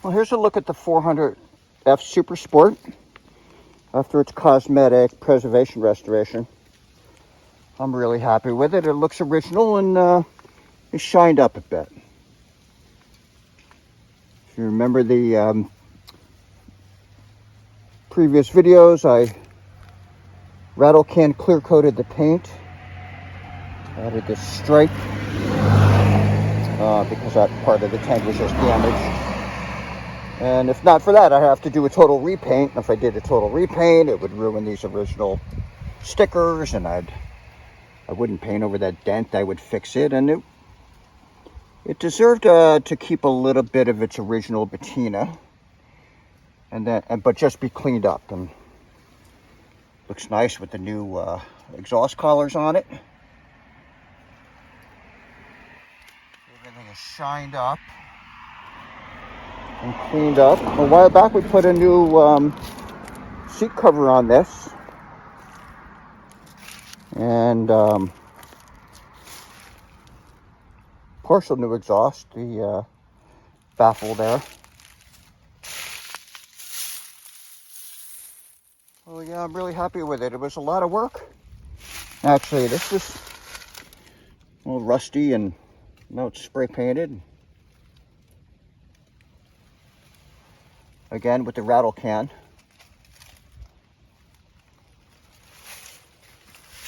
Well, here's a look at the 400F Super Sport after its cosmetic preservation restoration. I'm really happy with it. It looks original and it's shined up a bit. If you remember the previous videos, I rattle can clear coated the paint, added this stripe because that part of the tank was just damaged. And if not for that, I'd have to do a total repaint. And if I did a total repaint, it would ruin these original stickers, and I wouldn't paint over that dent. I would fix it, and it deserved to keep a little bit of its original patina, but just be cleaned up. And looks nice with the new exhaust collars on it. Everything is shined up and cleaned up. A while back we put a new seat cover on this, and partial new exhaust, the baffle there. Well, yeah, I'm really happy with it. It was a lot of work. Actually, this is a little rusty, and now it's spray painted. Again with the rattle can.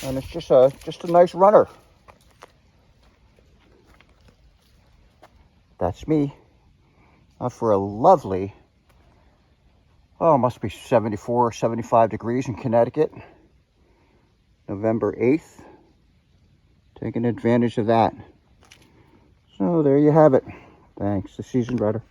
And it's just a nice runner. That's me. For a lovely, it must be 74 or 75 degrees in Connecticut. November 8th. Taking advantage of that. So there you have it. Thanks, the Seasoned Rider.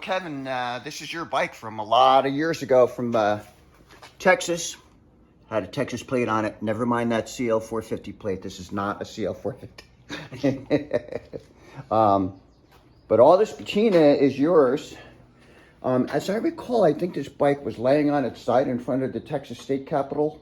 Kevin, this is your bike from a lot of years ago from Texas. Had a Texas plate on it. Never mind that CL450 plate. This is not a CL450. But all this patina is yours. As I recall, I think this bike was laying on its side in front of the Texas State Capitol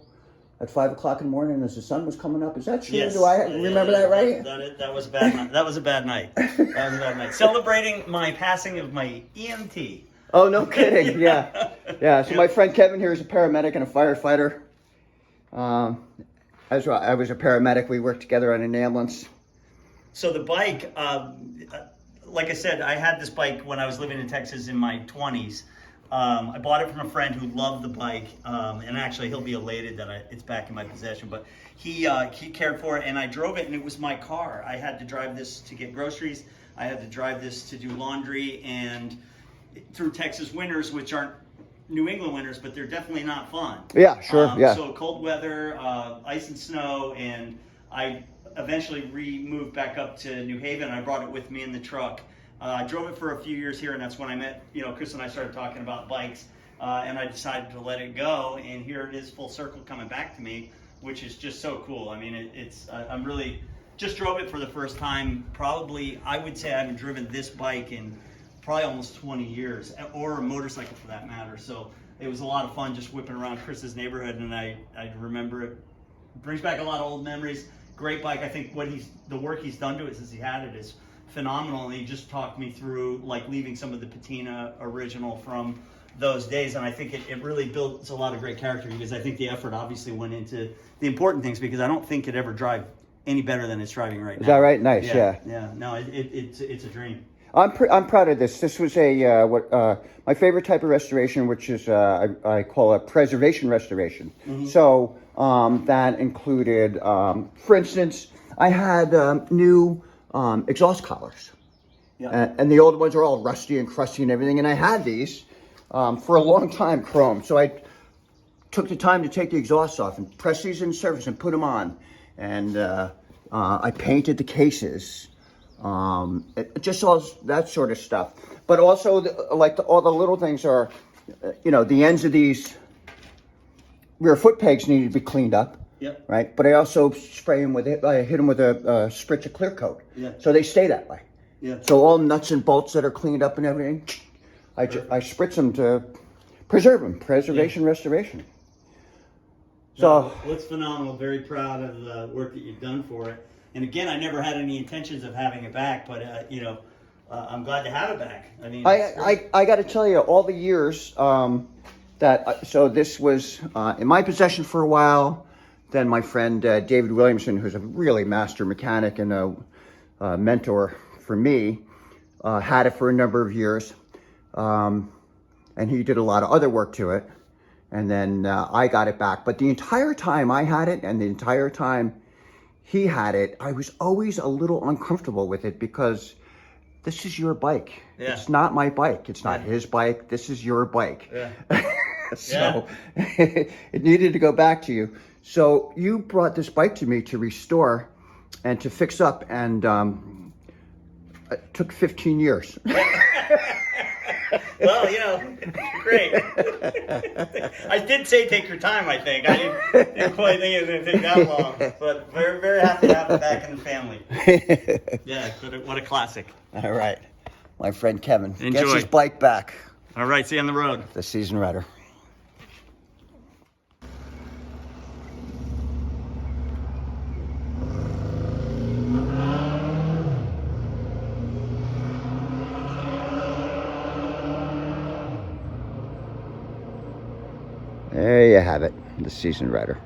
at 5 o'clock in the morning as the sun was coming up. Is that true? Yes. Do I remember that right? That was a bad night. That was a bad night. That was a bad night. Celebrating my passing of my EMT. Oh, no kidding. Yeah. Yeah. So my friend Kevin here is a paramedic and a firefighter. As well, I was a paramedic. We worked together on an ambulance. So the bike, like I said, I had this bike when I was living in Texas in my 20s. I bought it from a friend who loved the bike, and actually he'll be elated that it's back in my possession. But he cared for it, and I drove it, and it was my car. I had to drive this to get groceries. I had to drive this to do laundry, and through Texas winters, which aren't New England winters, but they're definitely not fun. Yeah, sure. Yeah. So cold weather, ice and snow, and I eventually moved back up to New Haven. I brought it with me in the truck. I drove it for a few years here, and that's when I met, Chris and I started talking about bikes, and I decided to let it go, and here it is full circle coming back to me, which is just so cool. I mean, I'm really, just drove it for the first time, probably, I would say I haven't driven this bike in probably almost 20 years, or a motorcycle for that matter, so it was a lot of fun just whipping around Chris's neighborhood, and I remember it. Brings back a lot of old memories. Great bike. I think the work he's done to it since he had it is phenomenal, and he just talked me through like leaving some of the patina original from those days, and I think it really builds a lot of great character, because I think the effort obviously went into the important things, because I don't think it ever drive any better than it's driving right now. Is that right? Nice. Yeah. Yeah. No, it's a dream. I'm proud of this. This was my favorite type of restoration, which is I call it preservation restoration. Mm-hmm. So that included, for instance, I had new exhaust collars, and the old ones are all rusty and crusty and everything. And I had these for a long time, chrome. So I took the time to take the exhaust off and press these in surface and put them on, and I painted the cases. Just all that sort of stuff, but also all the little things are, the ends of these rear foot pegs needed to be cleaned up. Yep. Right. But I also spray them with it. I hit them with a spritz of clear coat. Yeah. So they stay that way. Yeah. So all nuts and bolts that are cleaned up and everything, I spritz them to preserve them. Preservation, restoration. So well, it's phenomenal. Very proud of the work that you've done for it. And again, I never had any intentions of having it back, but I'm glad to have it back. I mean, I got to tell you, all the years so this was in my possession for a while. Then my friend David Williamson, who's a really master mechanic and a mentor for me, had it for a number of years, and he did a lot of other work to it. And then I got it back. But the entire time I had it, and the entire time he had it, I was always a little uncomfortable with it, because this is your bike. Yeah. It's not my bike. It's not his bike. This is your bike. Yeah. So it needed to go back to you. So you brought this bike to me to restore and to fix up, and it took 15 years. Well, great. I did say take your time, I think. I didn't quite think it was going to take that long. But very, very happy to have it back in the family. Yeah, what a classic. All right. My friend Kevin Enjoy. Gets his bike back. All right, see you on the road. The Seasoned Rider. There you have it, the Seasoned Rider.